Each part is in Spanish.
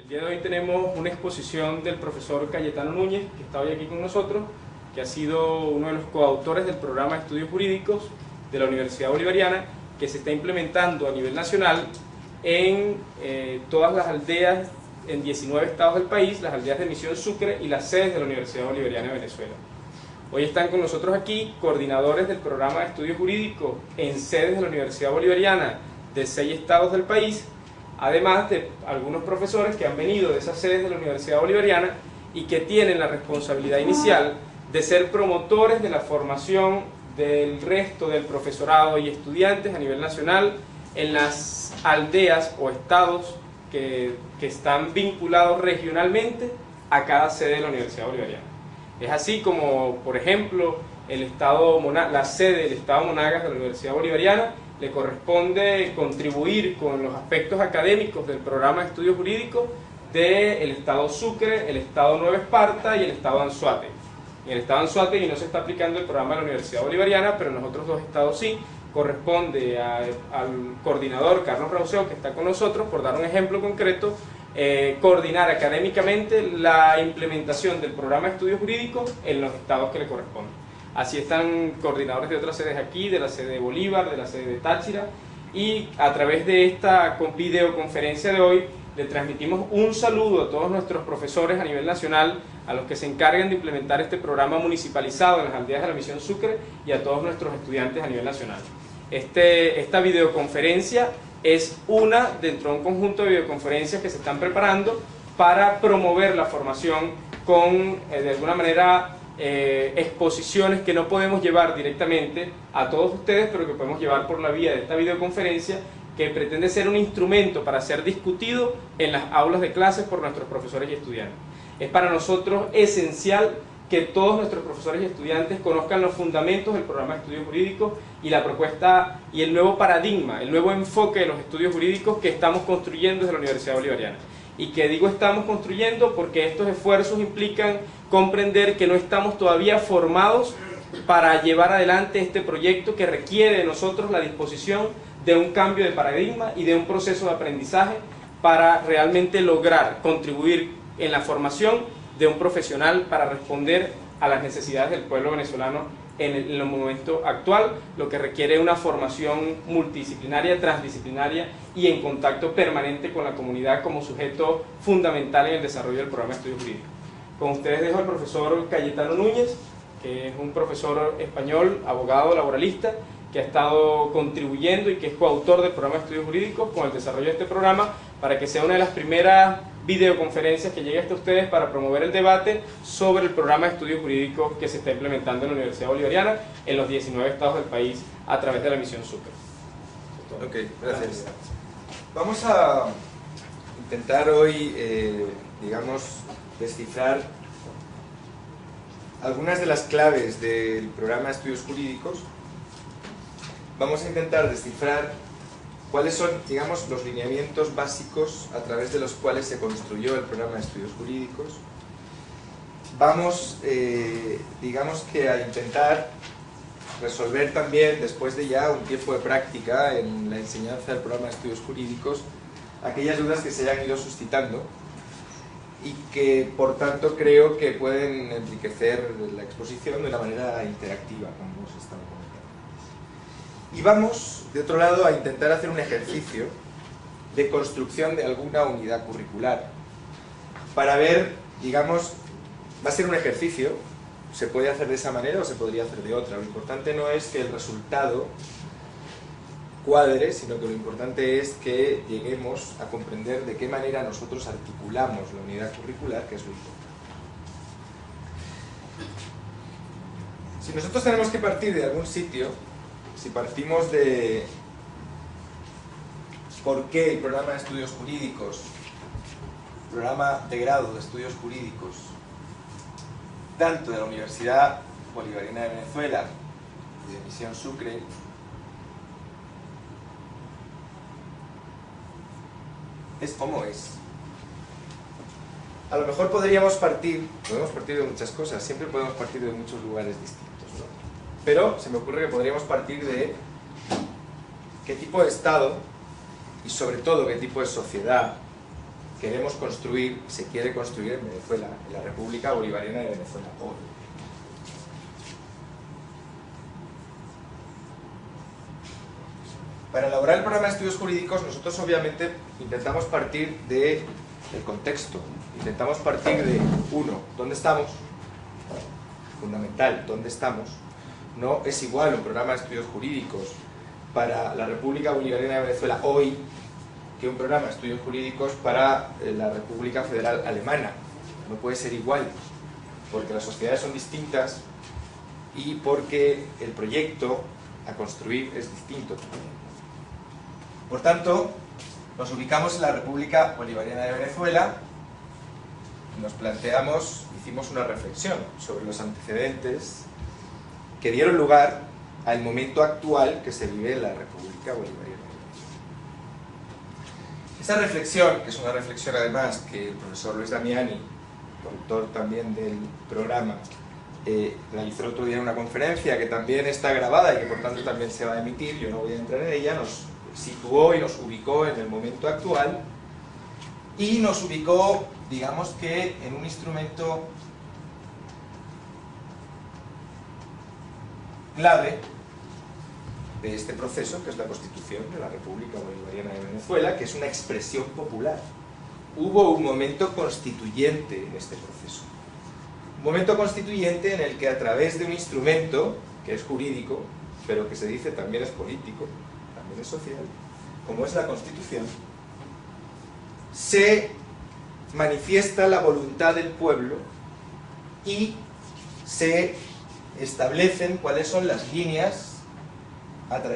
El día de hoy tenemos una exposición del profesor Cayetano Núñez, que está hoy aquí con nosotros, que ha sido uno de los coautores del programa de estudios jurídicos de la Universidad Bolivariana, que se está implementando a nivel nacional en todas las aldeas, en 19 estados del país, las aldeas de Misión Sucre y las sedes de la Universidad Bolivariana de Venezuela. Hoy están con nosotros aquí coordinadores del programa de estudios jurídicos en sedes de la Universidad Bolivariana de 6 estados del país, además de algunos profesores que han venido de esas sedes de la Universidad Bolivariana y que tienen la responsabilidad inicial de ser promotores de la formación del resto del profesorado y estudiantes a nivel nacional en las aldeas o estados que están vinculados regionalmente a cada sede de la Universidad Bolivariana. Es así como, por ejemplo, la sede del Estado Monagas de la Universidad Bolivariana le corresponde contribuir con los aspectos académicos del programa de estudios jurídicos del Estado Sucre, el Estado Nueva Esparta y el Estado Anzoátegui. En el Estado Anzoátegui no se está aplicando el programa de la Universidad Bolivariana, pero en los otros dos estados sí. Corresponde al coordinador Carlos Rauseo, que está con nosotros, por dar un ejemplo concreto, coordinar académicamente la implementación del programa de estudios jurídicos en los estados que le corresponden. Así están coordinadores de otras sedes aquí, de la sede de Bolívar, de la sede de Táchira, y a través de esta videoconferencia de hoy le transmitimos un saludo a todos nuestros profesores a nivel nacional, a los que se encargan de implementar este programa municipalizado en las aldeas de la Misión Sucre, y a todos nuestros estudiantes a nivel nacional. Esta videoconferencia es una dentro de un conjunto de videoconferencias que se están preparando para promover la formación con, de alguna manera, exposiciones que no podemos llevar directamente a todos ustedes, pero que podemos llevar por la vía de esta videoconferencia, que pretende ser un instrumento para ser discutido en las aulas de clases por nuestros profesores y estudiantes. Es para nosotros esencial que todos nuestros profesores y estudiantes conozcan los fundamentos del programa de estudios jurídicos y la propuesta y el nuevo paradigma, el nuevo enfoque de los estudios jurídicos que estamos construyendo desde la Universidad Bolivariana. Y que digo estamos construyendo porque estos esfuerzos implican comprender que no estamos todavía formados para llevar adelante este proyecto que requiere de nosotros la disposición de un cambio de paradigma y de un proceso de aprendizaje para realmente lograr contribuir en la formación de un profesional para responder a las necesidades del pueblo venezolano en el momento actual, lo que requiere una formación multidisciplinaria, transdisciplinaria y en contacto permanente con la comunidad como sujeto fundamental en el desarrollo del programa de estudios jurídicos. Con ustedes dejo al profesor Cayetano Núñez, que es un profesor español, abogado, laboralista, que ha estado contribuyendo y que es coautor del programa de estudios jurídicos con el desarrollo de este programa, para que sea una de las primeras videoconferencias que llegue hasta ustedes para promover el debate sobre el programa de estudios jurídicos que se está implementando en la Universidad Bolivariana en los 19 estados del país a través de la Misión Sucre. Ok, gracias. Vamos a intentar hoy, digamos, descifrar algunas de las claves del programa de estudios jurídicos. Vamos a intentar descifrar cuáles son, digamos, los lineamientos básicos a través de los cuales se construyó el programa de estudios jurídicos. Vamos, digamos que a intentar resolver también, después de ya un tiempo de práctica en la enseñanza del programa de estudios jurídicos, aquellas dudas que se hayan ido suscitando y que, por tanto, creo que pueden enriquecer la exposición de una manera interactiva, como hemos estado comentando. Y vamos, de otro lado, a intentar hacer un ejercicio de construcción de alguna unidad curricular para ver, digamos, va a ser un ejercicio, se puede hacer de esa manera o se podría hacer de otra. Lo importante no es que el resultado cuadre, sino que lo importante es que lleguemos a comprender de qué manera nosotros articulamos la unidad curricular, que es lo importante. Si nosotros tenemos que partir de algún sitio, si partimos de por qué el programa de estudios jurídicos, programa de grado de estudios jurídicos, tanto de la Universidad Bolivariana de Venezuela y de Misión Sucre, es como es. A lo mejor podemos partir de muchas cosas, siempre podemos partir de muchos lugares distintos, ¿no? Pero se me ocurre que podríamos partir de qué tipo de Estado y sobre todo qué tipo de sociedad, queremos construir, se quiere construir en Venezuela, en la República Bolivariana de Venezuela hoy. Para elaborar el programa de estudios jurídicos, nosotros obviamente intentamos partir del contexto, intentamos partir de, uno, ¿dónde estamos? Fundamental, ¿dónde estamos? No es igual un programa de estudios jurídicos para la República Bolivariana de Venezuela hoy que un programa de estudios jurídicos para la República Federal Alemana. No puede ser igual, porque las sociedades son distintas y porque el proyecto a construir es distinto. Por tanto, nos ubicamos en la República Bolivariana de Venezuela y nos planteamos, hicimos una reflexión sobre los antecedentes que dieron lugar al momento actual que se vive en la República Bolivariana de Venezuela. Esa reflexión, que es una reflexión además que el profesor Luis Damiani, autor también del programa, realizó el otro día en una conferencia que también está grabada y que por tanto también se va a emitir, yo no voy a entrar en ella, nos situó y nos ubicó en el momento actual y nos ubicó, digamos que, en un instrumento clave de este proceso, que es la Constitución de la República Bolivariana de Venezuela, que es una expresión popular. Hubo un momento constituyente en este proceso. Un momento constituyente en el que a través de un instrumento, que es jurídico, pero que se dice también es político, también es social, como es la Constitución, se manifiesta la voluntad del pueblo y se establecen cuáles son las líneas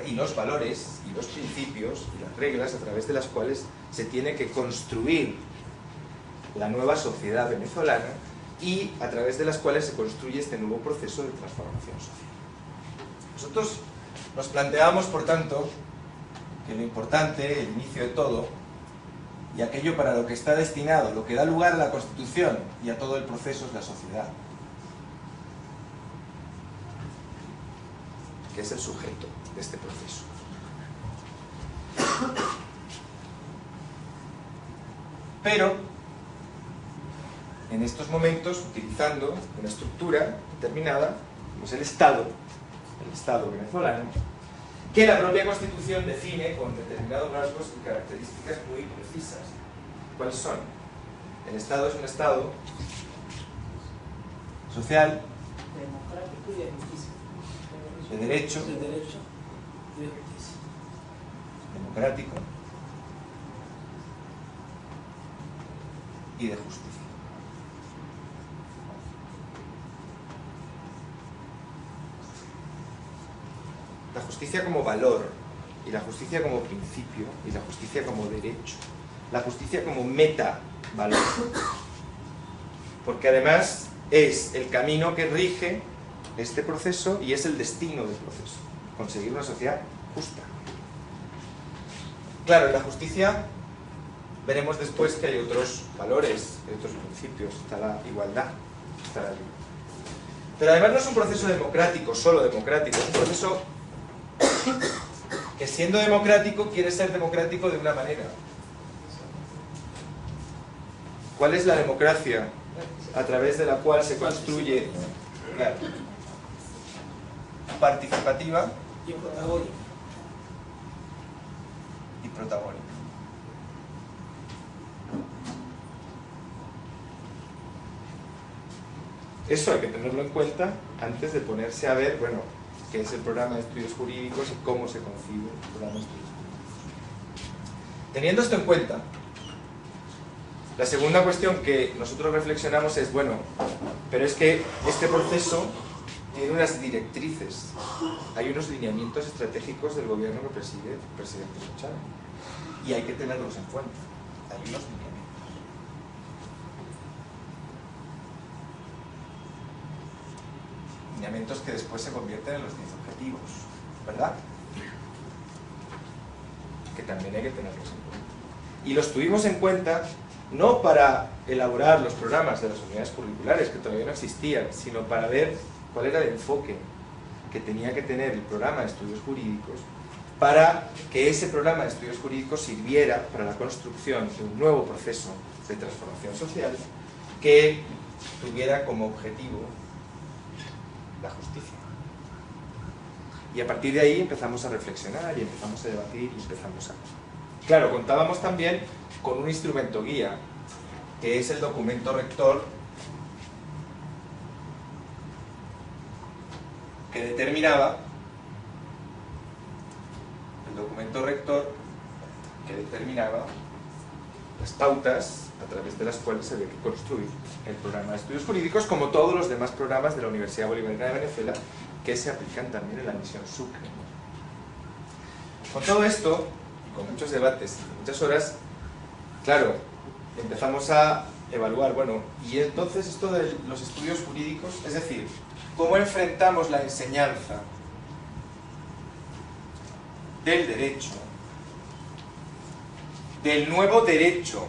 y los valores y los principios y las reglas a través de las cuales se tiene que construir la nueva sociedad venezolana y a través de las cuales se construye este nuevo proceso de transformación social. Nosotros nos planteamos, por tanto, que lo importante, el inicio de todo, y aquello para lo que está destinado, lo que da lugar a la Constitución y a todo el proceso es la sociedad, que es el sujeto de este proceso. Pero, en estos momentos, utilizando una estructura determinada, como es el Estado venezolano, que la propia Constitución define con determinados rasgos y características muy precisas. ¿Cuáles son? El Estado es un Estado social, democrático y de justicia. de derecho, De derecho y de justicia. democrático y de justicia. La justicia como valor, y la justicia como principio, y la justicia como derecho, la justicia como meta valor, porque además es el camino que rige este proceso y es el destino del proceso, conseguir una sociedad justa. Claro, en la justicia veremos después que hay otros valores, hay otros principios, está la igualdad, está la libertad. Pero además no es un proceso democrático, solo democrático, es un proceso que siendo democrático quiere ser democrático de una manera. ¿Cuál es la democracia a través de la cual se construye? Claro, participativa Y protagónico. y protagónica. Eso hay que tenerlo en cuenta antes de ponerse a ver, bueno, qué es el programa de estudios jurídicos y cómo se concibe el programa de estudios jurídicos. Teniendo esto en cuenta, la segunda cuestión que nosotros reflexionamos es, bueno, pero es que este proceso tiene unas directrices, hay unos lineamientos estratégicos del gobierno que preside el presidente Chávez y hay que tenerlos en cuenta, hay unos lineamientos. Lineamientos que después se convierten en los 10 objetivos, ¿verdad? Que también hay que tenerlos en cuenta. Y los tuvimos en cuenta no para elaborar los programas de las unidades curriculares, que todavía no existían, sino para ver cuál era el enfoque que tenía que tener el programa de estudios jurídicos para que ese programa de estudios jurídicos sirviera para la construcción de un nuevo proceso de transformación social que tuviera como objetivo la justicia. Y a partir de ahí empezamos a reflexionar y empezamos a debatir y empezamos a... Claro, contábamos también con un instrumento guía, que es el documento rector que determinaba las pautas a través de las cuales se había que construir el programa de estudios jurídicos, como todos los demás programas de la Universidad Bolivariana de Venezuela que se aplican también en la misión Sucre. Con todo esto, con muchos debates y muchas horas, claro, empezamos a evaluar, bueno, y entonces esto de los estudios jurídicos, es decir, ¿cómo enfrentamos la enseñanza del derecho, del nuevo derecho,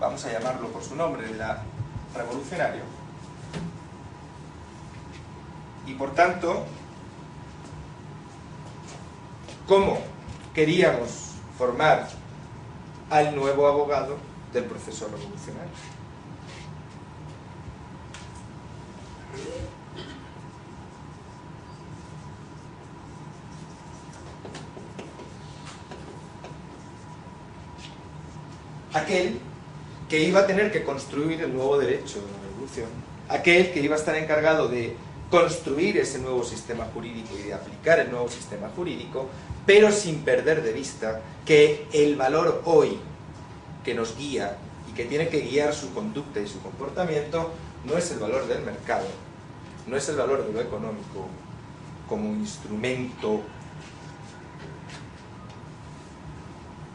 vamos a llamarlo por su nombre, de la revolucionario, y por tanto, cómo queríamos formar al nuevo abogado del proceso revolucionario? Aquel que iba a tener que construir el nuevo derecho de la revolución, aquel que iba a estar encargado de construir ese nuevo sistema jurídico y de aplicar el nuevo sistema jurídico, pero sin perder de vista que el valor hoy que nos guía y que tiene que guiar su conducta y su comportamiento no es el valor del mercado, no es el valor de lo económico como instrumento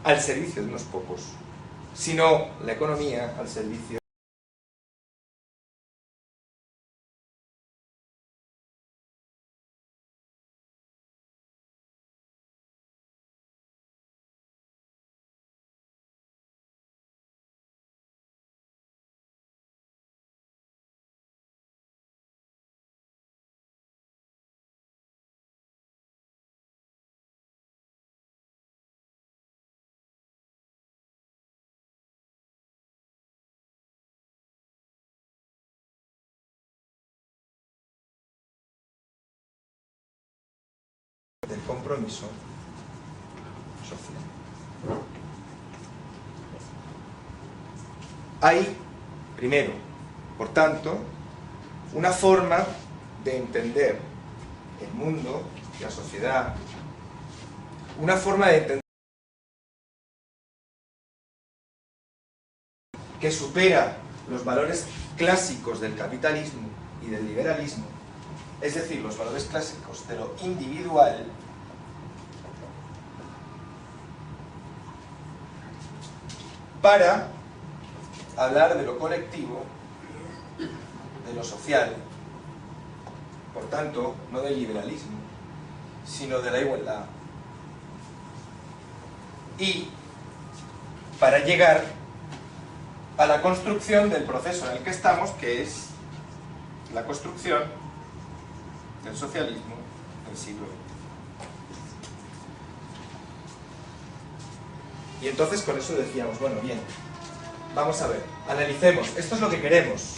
al servicio de unos pocos, sino la economía al servicio del compromiso social. Hay, primero, por tanto, una forma de entender el mundo, la sociedad, una forma de entender que supera los valores clásicos del capitalismo y del liberalismo, es decir, los valores clásicos de lo individual, para hablar de lo colectivo, de lo social, por tanto, no del liberalismo, sino de la igualdad, y para llegar a la construcción del proceso en el que estamos, que es la construcción del socialismo del siglo XX. Y entonces con eso decíamos, bueno, bien, vamos a ver, analicemos, esto es lo que queremos,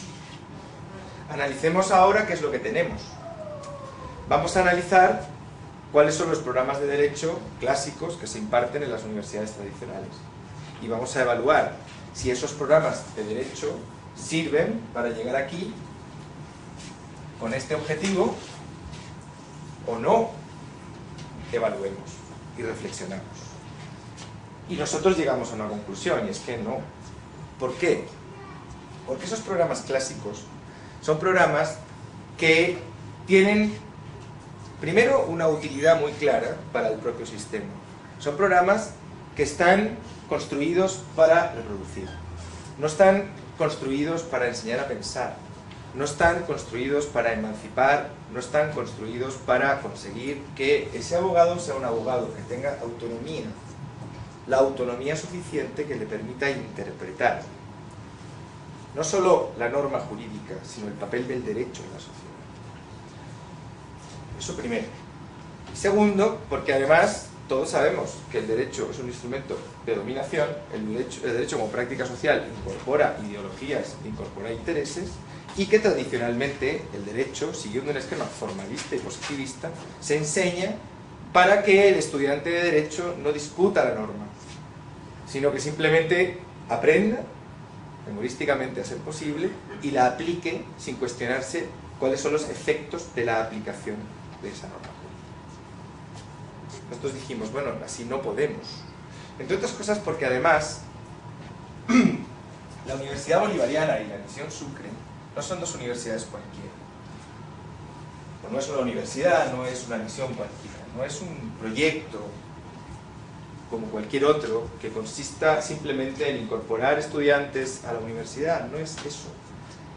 analicemos ahora qué es lo que tenemos. Vamos a analizar cuáles son los programas de derecho clásicos que se imparten en las universidades tradicionales. Y vamos a evaluar si esos programas de derecho sirven para llegar aquí con este objetivo o no. Evaluemos y reflexionamos. Y nosotros llegamos a una conclusión, y es que no. ¿Por qué? Porque esos programas clásicos son programas que tienen, primero, una utilidad muy clara para el propio sistema. Son programas que están construidos para reproducir. No están construidos para enseñar a pensar. No están construidos para emancipar. No están construidos para conseguir que ese abogado sea un abogado que tenga autonomía. La autonomía suficiente que le permita interpretar no solo la norma jurídica, sino el papel del derecho en la sociedad. Eso primero. Y segundo, porque además todos sabemos que el derecho es un instrumento de dominación, el derecho como práctica social incorpora ideologías, incorpora intereses, y que tradicionalmente el derecho, siguiendo un esquema formalista y positivista, se enseña para que el estudiante de derecho no discuta la norma, sino que simplemente aprenda, memorísticamente a ser posible, y la aplique sin cuestionarse cuáles son los efectos de la aplicación de esa norma. Nosotros dijimos, bueno, así no podemos. Entre otras cosas porque además la Universidad Bolivariana y la Misión Sucre no son dos universidades cualquiera. Pues no es una universidad, no es una misión cualquiera, no es un proyecto como cualquier otro que consista simplemente en incorporar estudiantes a la universidad, no es eso.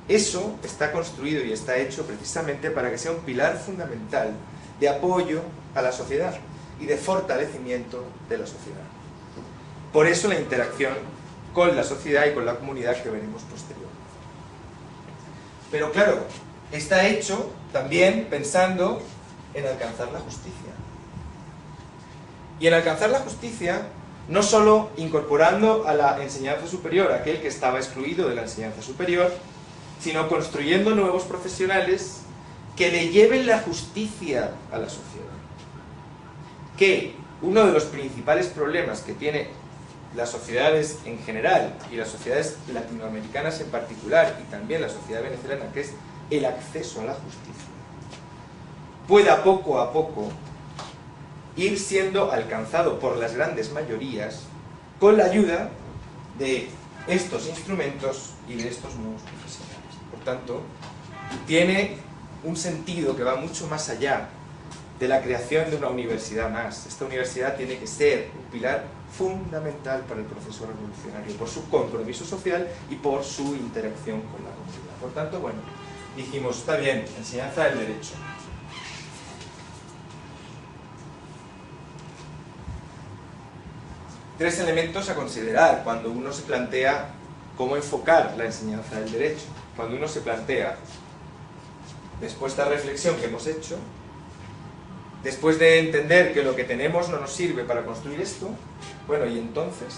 Eso está construido y está hecho precisamente para que sea un pilar fundamental de apoyo a la sociedad y de fortalecimiento de la sociedad. Por eso la interacción con la sociedad y con la comunidad que veremos posteriormente. Pero claro, está hecho también pensando en alcanzar la justicia. Y en alcanzar la justicia, no solo incorporando a la enseñanza superior a aquel que estaba excluido de la enseñanza superior, sino construyendo nuevos profesionales que le lleven la justicia a la sociedad. Que uno de los principales problemas que tiene las sociedades en general y las sociedades latinoamericanas en particular y también la sociedad venezolana, que es el acceso a la justicia, pueda poco a poco ir siendo alcanzado por las grandes mayorías con la ayuda de estos instrumentos y de estos nuevos profesionales. Por tanto, tiene un sentido que va mucho más allá de la creación de una universidad más. Esta universidad tiene que ser un pilar fundamental para el proceso revolucionario, por su compromiso social y por su interacción con la comunidad. Por tanto, bueno, dijimos, está bien, enseñanza del derecho. Tres elementos a considerar cuando uno se plantea cómo enfocar la enseñanza del derecho. Cuando uno se plantea, después de esta reflexión que hemos hecho, después de entender que lo que tenemos no nos sirve para construir esto, bueno, y entonces,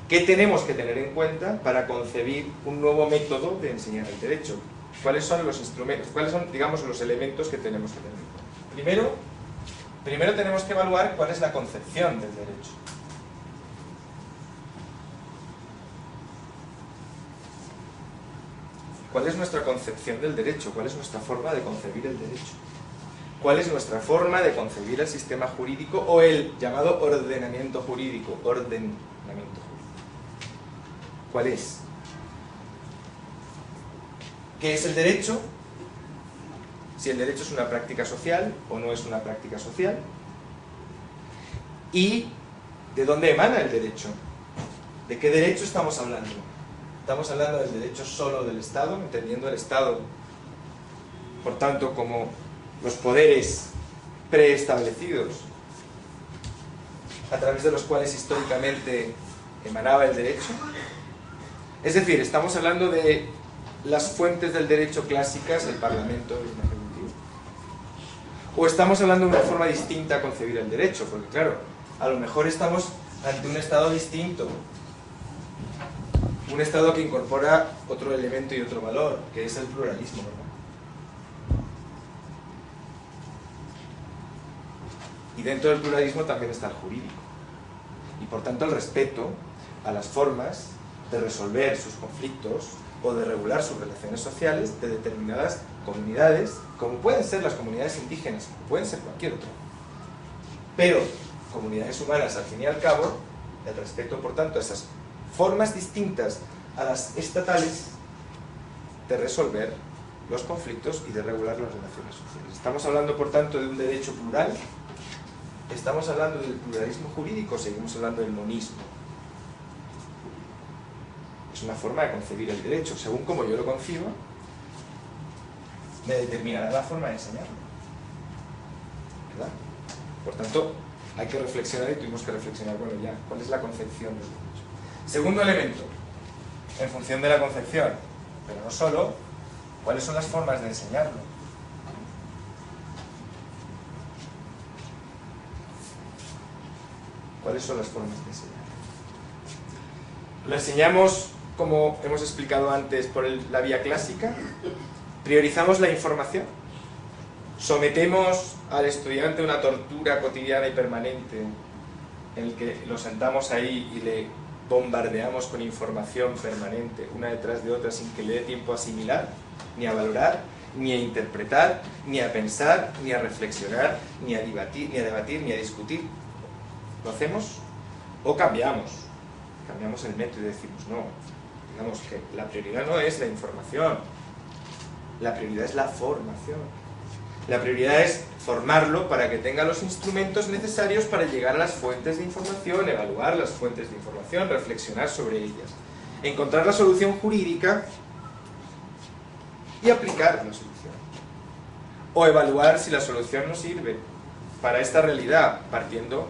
¿qué tenemos que tener en cuenta para concebir un nuevo método de enseñar el derecho? ¿Cuáles son los instrumentos, cuáles son, digamos, los elementos que tenemos que tener en cuenta? Primero tenemos que evaluar cuál es la concepción del derecho. ¿Cuál es nuestra concepción del derecho? ¿Cuál es nuestra forma de concebir el derecho? ¿Cuál es nuestra forma de concebir el sistema jurídico o el llamado ordenamiento jurídico? Ordenamiento jurídico. ¿Cuál es? ¿Qué es el derecho? Si el derecho es una práctica social o no es una práctica social. ¿Y de dónde emana el derecho? ¿De qué derecho estamos hablando? ¿Estamos hablando del derecho solo del Estado, entendiendo el Estado, por tanto, como los poderes preestablecidos a través de los cuales históricamente emanaba el derecho? Es decir, estamos hablando de las fuentes del derecho clásicas, el Parlamento y el Ejecutivo. ¿O estamos hablando de una forma distinta a concebir el derecho? Porque claro, a lo mejor estamos ante un Estado distinto, un Estado que incorpora otro elemento y otro valor, que es el pluralismo, ¿verdad? Y dentro del pluralismo también está el jurídico. Y por tanto el respeto a las formas de resolver sus conflictos o de regular sus relaciones sociales de determinadas comunidades, como pueden ser las comunidades indígenas, como pueden ser cualquier otra. Pero comunidades humanas, al fin y al cabo, el respeto, por tanto, a esas formas distintas a las estatales de resolver los conflictos y de regular las relaciones sociales. Estamos hablando, por tanto, de un derecho plural. Estamos hablando del pluralismo jurídico, seguimos hablando del monismo. Es una forma de concebir el derecho. Según como yo lo concibo, me determinará la forma de enseñarlo. ¿Verdad? Por tanto, hay que reflexionar y tuvimos que reflexionar, bueno, ya, ¿cuál es la concepción del derecho? Segundo elemento, en función de la concepción, pero no solo, ¿cuáles son las formas de enseñarlo? ¿Cuáles son las formas de enseñar? Lo enseñamos, como hemos explicado antes, por la vía clásica. Priorizamos la información. Sometemos al estudiante a una tortura cotidiana y permanente en el que lo sentamos ahí y le bombardeamos con información permanente, una detrás de otra, sin que le dé tiempo a asimilar, ni a valorar, ni a interpretar, ni a pensar, ni a reflexionar, ni a debatir, ni a discutir. ¿Lo hacemos? ¿O cambiamos? Cambiamos el método y decimos, no, digamos que la prioridad no es la información, la prioridad es la formación. La prioridad es formarlo para que tenga los instrumentos necesarios para llegar a las fuentes de información, evaluar las fuentes de información, reflexionar sobre ellas, encontrar la solución jurídica y aplicar la solución. O evaluar si la solución no sirve para esta realidad, partiendo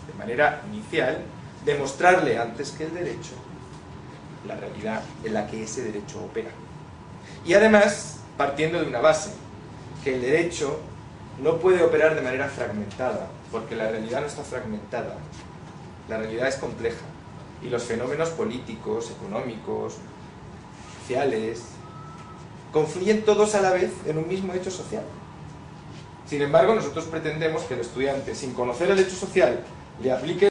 de manera inicial, demostrarle antes que el derecho la realidad en la que ese derecho opera. Y además, partiendo de una base, que el derecho no puede operar de manera fragmentada, porque la realidad no está fragmentada, la realidad es compleja, y los fenómenos políticos, económicos, sociales, confluyen todos a la vez en un mismo hecho social. Sin embargo, nosotros pretendemos que el estudiante, sin conocer el hecho social, le aplique